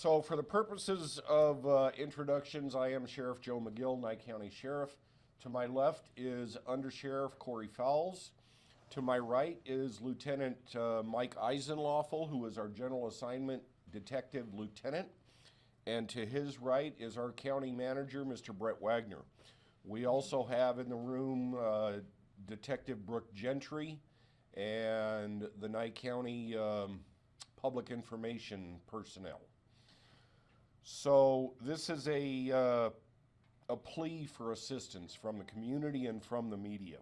So for the purposes of introductions, I am Sheriff Joe McGill, Nye County Sheriff. To my left is Under Sheriff Corey Fowles. To my right is Lieutenant Mike Eisenlawful, who is our General Assignment Detective Lieutenant. And to his right is our County Manager, Mr. Brett Wagner. We also have in the room Detective Brooke Gentry and the Nye County Public Information personnel. So this is a plea for assistance from the community and from the media.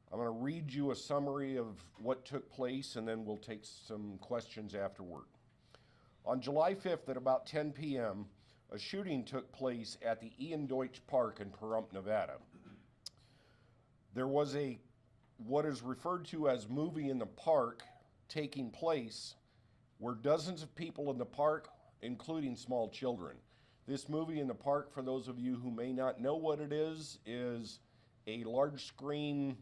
I'm going to read you a summary of what took place, and then we'll take some questions afterward. On July 5th at about 10 p.m., a shooting took place at the Ian Deutsch Park in Pahrump, Nevada. There was what is referred to as movie in the park taking place, where dozens of people in the park, including small children. This movie in the park, for those of you who may not know what it is a large screen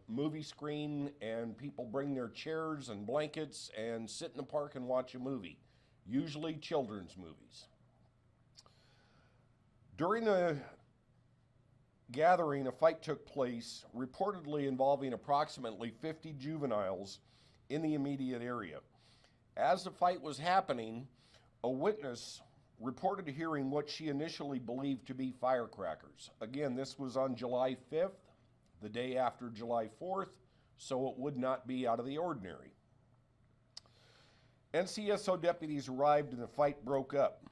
movie screen, and people bring their chairs and blankets and sit in the park and watch a movie, usually children's movies. During the gathering, a fight took place, reportedly involving approximately 50 juveniles in the immediate area. As the fight was happening, a witness reported hearing what she initially believed to be firecrackers. Again, this was on July 5th, the day after July 4th, so it would not be out of the ordinary. NCSO deputies arrived and the fight broke up.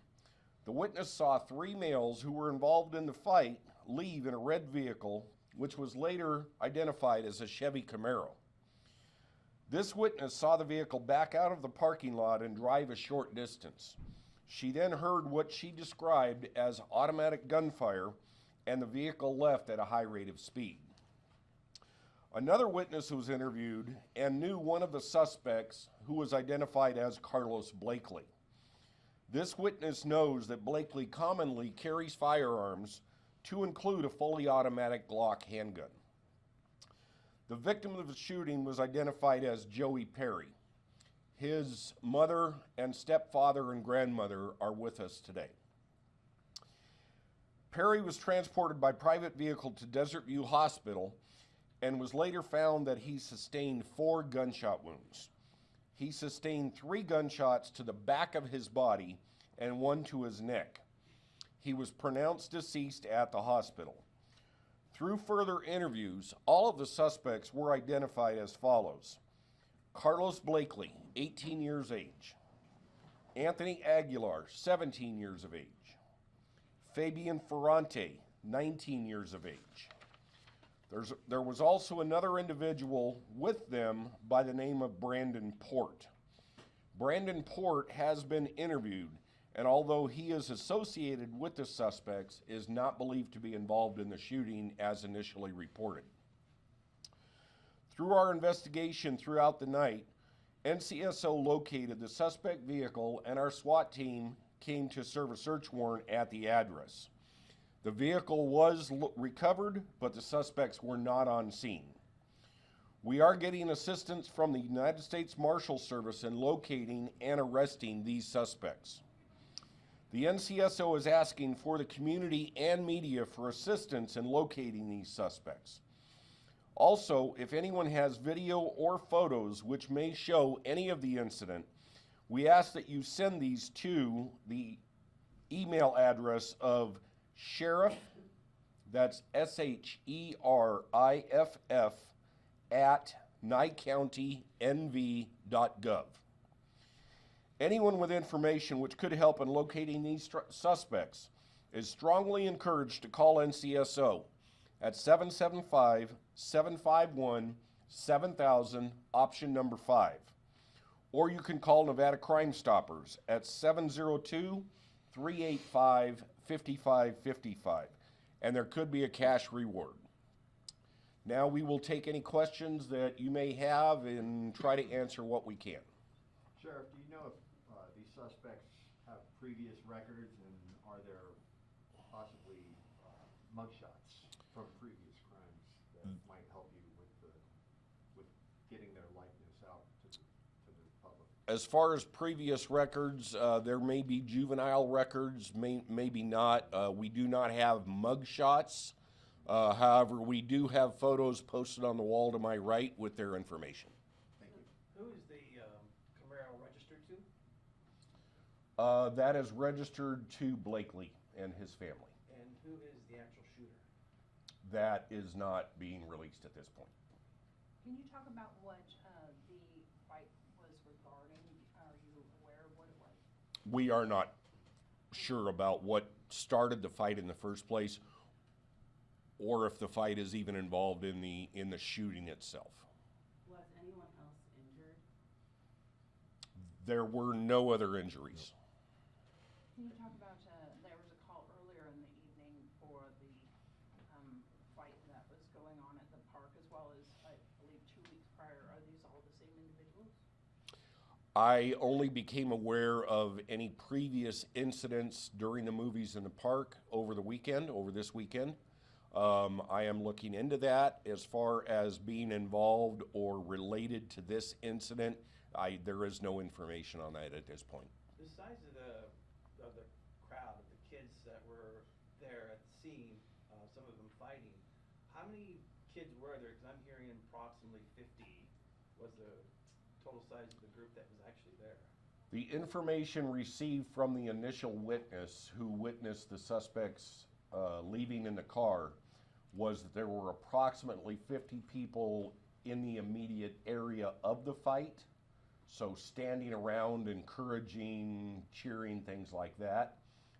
The witness saw 3 males who were involved in the fight leave in a red vehicle, which was later identified as a Chevy Camaro. This witness saw the vehicle back out of the parking lot and drive a short distance. She then heard what she described as automatic gunfire, and the vehicle left at a high rate of speed. Another witness was interviewed and knew one of the suspects, who was identified as Carlos Blakely. This witness knows that Blakely commonly carries firearms, to include a fully automatic Glock handgun. The victim of the shooting was identified as Joey Perry. His mother and stepfather and grandmother are with us today. Perry was transported by private vehicle to Desert View Hospital and was later found that he sustained 4 gunshot wounds. He sustained 3 gunshots to the back of his body and 1 to his neck. He was pronounced deceased at the hospital. Through further interviews, all of the suspects were identified as follows: Carlos Blakely, 18 years age; Anthony Aguilar, 17 years of age; Fabian Ferrante, 19 years of age. There was also another individual with them by the name of Brandon Port. Brandon Port has been interviewed, and although he is associated with the suspects, is not believed to be involved in the shooting as initially reported. Through our investigation throughout the night, NCSO located the suspect vehicle, and our SWAT team came to serve a search warrant at the address. The vehicle was recovered, but the suspects were not on scene. We are getting assistance from the United States Marshal Service in locating and arresting these suspects. The NCSO is asking for the community and media for assistance in locating these suspects. Also, if anyone has video or photos which may show any of the incident, we ask that you send these to the email address of sheriff, that's SHERIFF, at nyecounty.nv.gov. Anyone with information which could help in locating these suspects is strongly encouraged to call NCSO at 775-751-7000, option number 5. Or you can call Nevada Crime Stoppers at 702-385-5555, and there could be a cash reward. Now we will take any questions that you may have and try to answer what we can. Sheriff, do you know if these suspects have previous records, and are there possibly mugshots from previous crimes that might help you with getting their likeness out to the public? As far as previous records, there may be juvenile records, maybe not. We do not have mug shots. However, we do have photos posted on the wall to my right with their information. Thank you. Who is the Camaro registered to? That is registered to Blakely and his family. And who is the actual shooter? That is not being released at this point. Can you talk about what the fight was regarding? Are you aware of what it was? We are not sure about what started the fight in the first place, or if the fight is even involved in the shooting itself. Was anyone else injured? There were no other injuries. Can you talk about, there was a call earlier in the evening for the fight that was going on at the park, as well as, I believe, 2 weeks prior. Are these all the same individuals? I only became aware of any previous incidents during the movies in the park over this weekend. I am looking into that. As far as being involved or related to this incident, there is no information on that at this point. The size of the crowd, of the kids that were there at the scene, some of them fighting, how many kids were there? Because I'm hearing approximately 50 was the total size of the group that was actually there. The information received from the initial witness who witnessed the suspects leaving in the car was that there were approximately 50 people in the immediate area of the fight. So standing around, encouraging, cheering, things like that.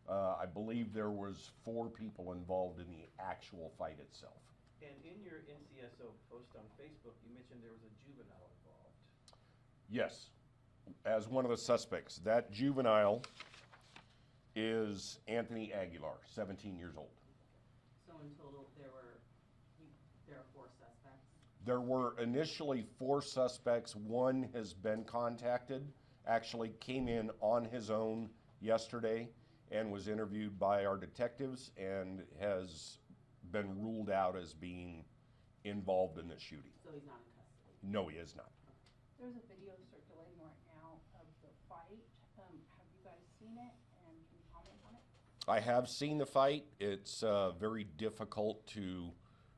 I believe there was 4 people involved in the actual fight itself. And in your NCSO post on Facebook, you mentioned there was a juvenile involved. Yes, as one of the suspects. That juvenile is Anthony Aguilar, 17 years old. So in total, there are 4 suspects. There were initially 4 suspects. One has been contacted, actually came in on his own yesterday and was interviewed by our detectives and has been ruled out as being involved in the shooting. So he's not in custody? No, he is not. There's a video circulating right now of the fight. Have you guys seen it, and can you comment on it? I have seen the fight. It's very difficult to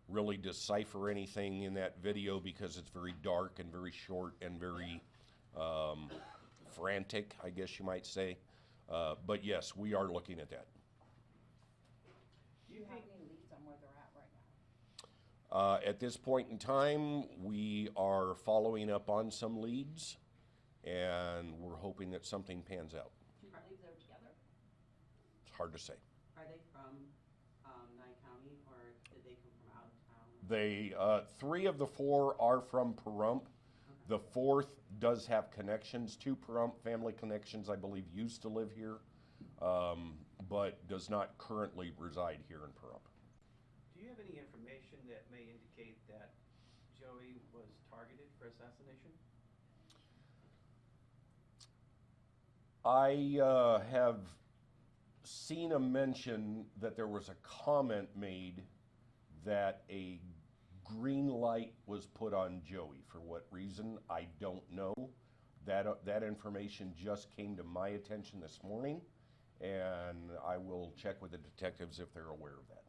really decipher anything in that video because it's very dark and very short and very frantic, I guess you might say. But yes, we are looking at that. Do you have any leads on where they're at right now? At this point in time, we are following up on some leads, and we're hoping that something pans out. Do you believe they're together? It's hard to say. Are they from Nye County, or did they come from out of town? 3 of the 4 are from Pahrump. The 4th does have connections to Pahrump. Family connections, I believe, used to live here, but does not currently reside here in Pahrump. Do you have any information that may indicate that Joey was targeted for assassination? I have seen a mention that there was a comment made that a green light was put on Joey. For what reason, I don't know. That information just came to my attention this morning, and I will check with the detectives if they're aware of that.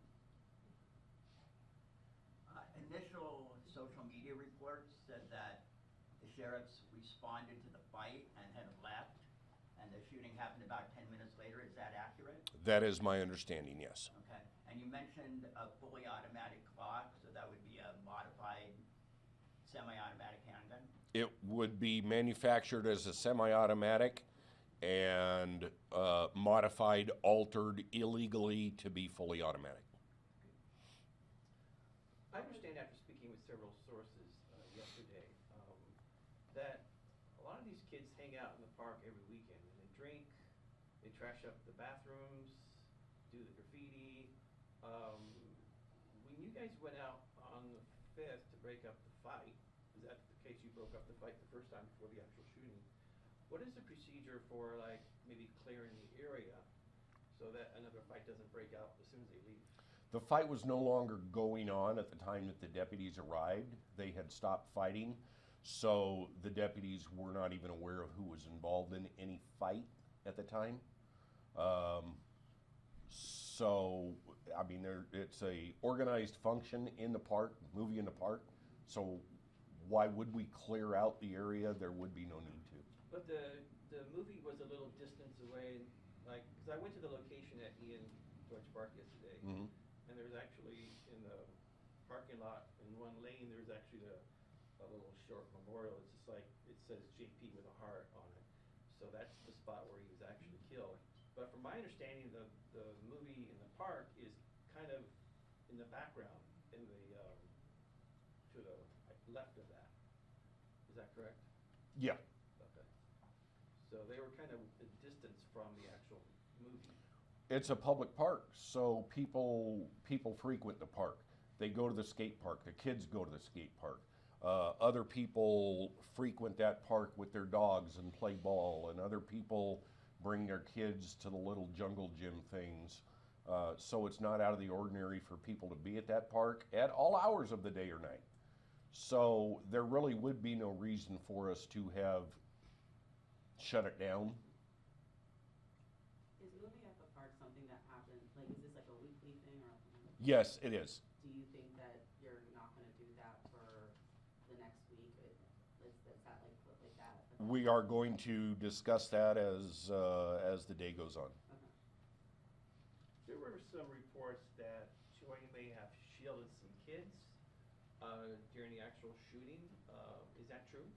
Initial social media reports said that the sheriffs responded to the fight and had left, and the shooting happened about 10 minutes later. Is that accurate? That is my understanding, yes. Okay. And you mentioned a fully automatic clock, so that would be a modified semi-automatic handgun? It would be manufactured as a semi-automatic and modified, altered illegally to be fully automatic. I understand after speaking with several sources yesterday that a lot of these kids hang out in the park every weekend and they drink, they trash up the bathrooms, do the graffiti. When you guys went out on the 5th to break up the fight, is that the case? You broke up the fight the first time before the actual shooting. What is the procedure for like maybe clearing the area so that another fight doesn't break out as soon as they leave? The fight was no longer going on at the time that the deputies arrived. They had stopped fighting. So the deputies were not even aware of who was involved in any fight at the time. So, I mean, it's a organized function in the park, movie in the park. So why would we clear out the area? There would be no need to. But the movie was a little distance away, like, because I went to the location at Ian George Park yesterday, Mhm. and there was actually in the parking lot in one lane, there's actually a little short memorial. It's just like, it says JP with a heart on it. So that's the spot where he was actually killed. But from my understanding, the movie in the park is kind of in the background, in the to the left of that. Is that correct? Yeah. Okay. So they were kind of a distance from the actual movie. It's a public park, so people frequent the park. They go to the skate park. The kids go to the skate park. Other people frequent that park with their dogs and play ball, and other people bring their kids to the little jungle gym things. So it's not out of the ordinary for people to be at that park at all hours of the day or night. So there really would be no reason for us to have shut it down. Is moving at the park something that happens, like, is this like a weekly thing or? Yes, it is. Do you think that you're not gonna do that for the next week? Is that like, put like that? We are going to discuss that as the day goes on. Okay. There were some reports that Choi may have shielded some kids during the actual shooting. Is that true?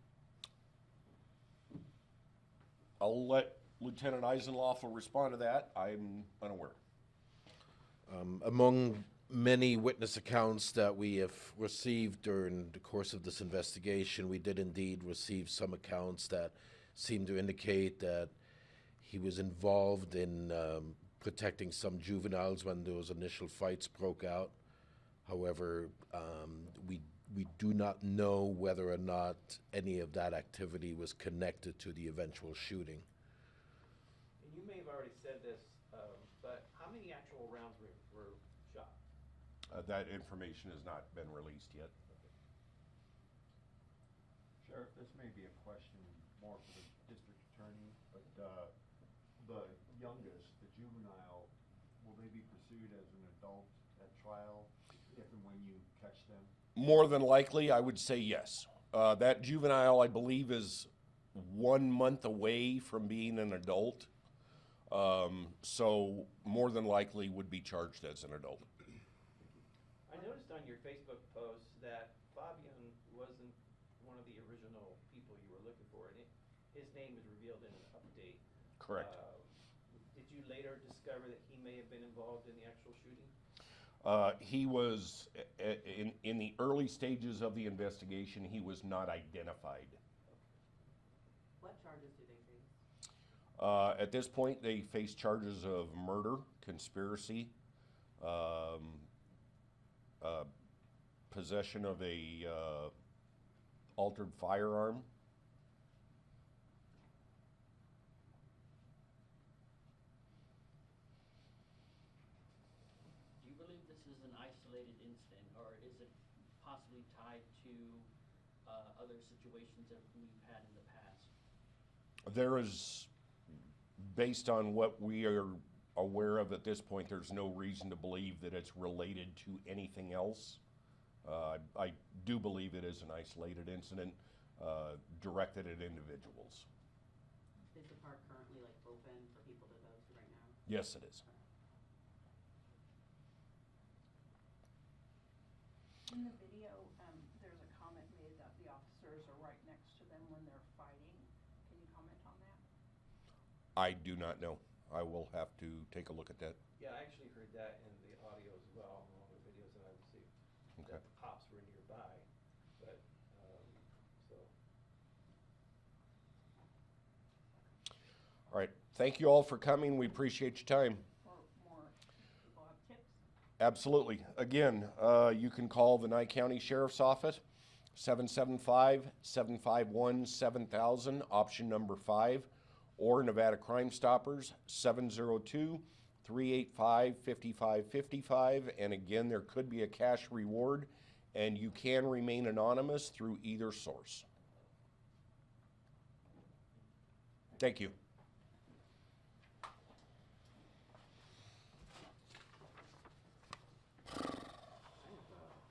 I'll let Lieutenant Eisenloff respond to that. I'm unaware. Among many witness accounts that we have received during the course of this investigation, we did indeed receive some accounts that seem to indicate that he was involved in protecting some juveniles when those initial fights broke out. However, we do not know whether or not any of that activity was connected to the eventual shooting. And you may have already said this, but how many actual rounds were shot? That information has not been released yet. Sheriff, this may be a question more for the district attorney, but the youngest, the juvenile, will they be pursued as an adult at trial if and when you catch them? More than likely, I would say yes. That juvenile, I believe, is 1 month away from being an adult. So more than likely would be charged as an adult. I noticed on your Facebook post that Fabian wasn't one of the original people you were looking for, and his name is revealed in an update. Correct. Did you later discover that he may have been involved in the actual shooting? He was, in the early stages of the investigation, he was not identified. What charges do they face? At this point, they face charges of murder, conspiracy, possession of a altered firearm. Do you believe this is an isolated incident, or is it possibly tied to other situations that we've had in the past? There is, based on what we are aware of at this point, there's no reason to believe that it's related to anything else. I do believe it is an isolated incident directed at individuals. Is the park currently like open for people to go to right now? Yes, it is. In the video, there's a comment made that the officers are right next to them when they're fighting. Can you comment on that? I do not know. I will have to take a look at that. Yeah, I actually heard that in the audio as well, in one of the videos that I received. Okay. That the cops were nearby, but, so. All right. Thank you all for coming. We appreciate your time. Or more people have tips? Absolutely. Again, you can call the Nye County Sheriff's Office, 775-751-7000, option number 5, or Nevada Crime Stoppers, 702-385-5555. And again, there could be a cash reward, and you can remain anonymous through either source. Thank you.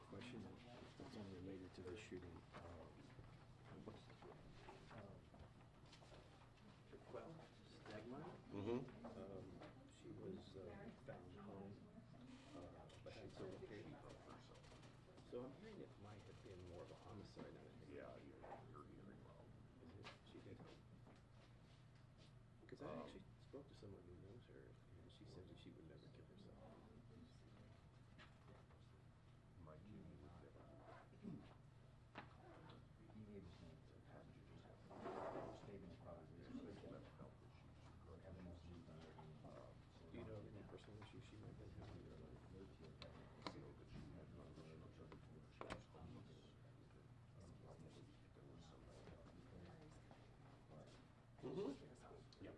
Question that's unrelated to the shooting. Stegma, she was found home, but she's still okay. So I'm hearing it might have been more of a homicide than anything. Yeah, you're hearing well. Is it? She did. Because I actually spoke to someone who knows her, and she said that she would never kill herself. My Jimmy would never do that. He gave his name to passenger statement probably Mental health issues. Correct. Do you know of any personal issues she might have been having in her life? I know that she had not really much of it to where she was homeless. Probably there was some mental health. Yep.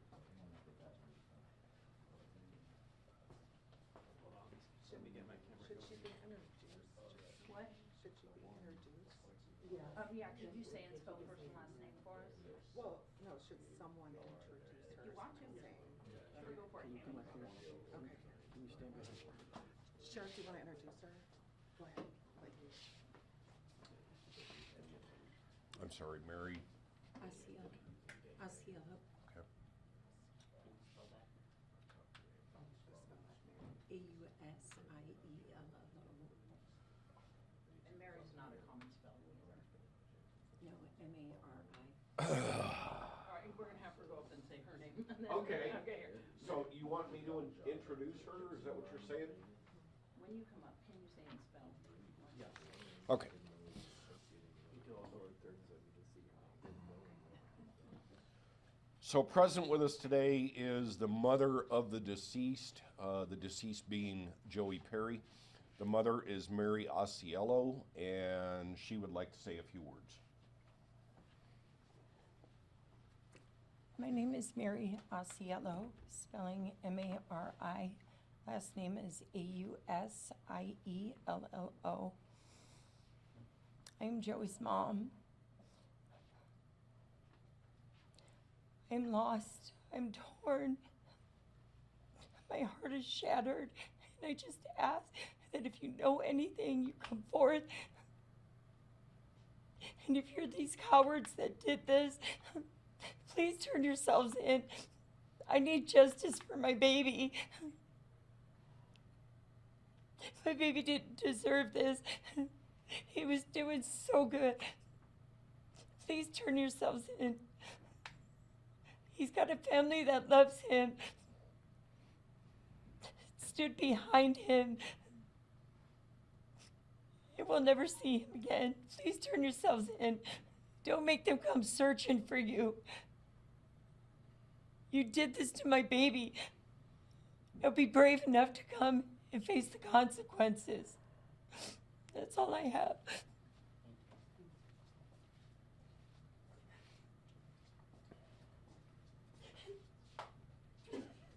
Let me get my camera. Should she be introduced? What? Should she be introduced? Yeah, could you say and spell first and last name for us? Well, no, should someone introduce her? You want to? Saying- Sure, go for it, Can you come Tammy. up here? Okay. Can you stand behind her? Sheriff, do you want to introduce her? Go ahead. Like, I'm sorry, Mary. Asiello. Asiello. Okay. Ausiello. And Mary's not a common spelling either. No, M-A-R-I. All right, we're gonna have her go up and say her name. and then- Okay. Okay, here. So you want me to introduce her? Is that what you're saying? When you come up, can you say and spell? Okay. You can also lower third so you can see her. So present with us today is the mother of the deceased being Joey Perry. The mother is Mary Ausiello, and she would like to say a few words. My name is Mary Ausiello, spelling M-A-R-I. Last name is A-U-S-I-E-L-L-O. I'm Joey's mom. I'm lost. I'm torn. My heart is shattered. And I just ask that if you know anything, you come forth. And if you're these cowards that did this, please turn yourselves in. I need justice for my baby. My baby didn't deserve this. He was doing so good. Please turn yourselves in. He's got a family that loves him, stood behind him. And we'll never see him again. Please turn yourselves in. Don't make them come searching for you. You did this to my baby. Now be brave enough to come and face the consequences. That's all I have.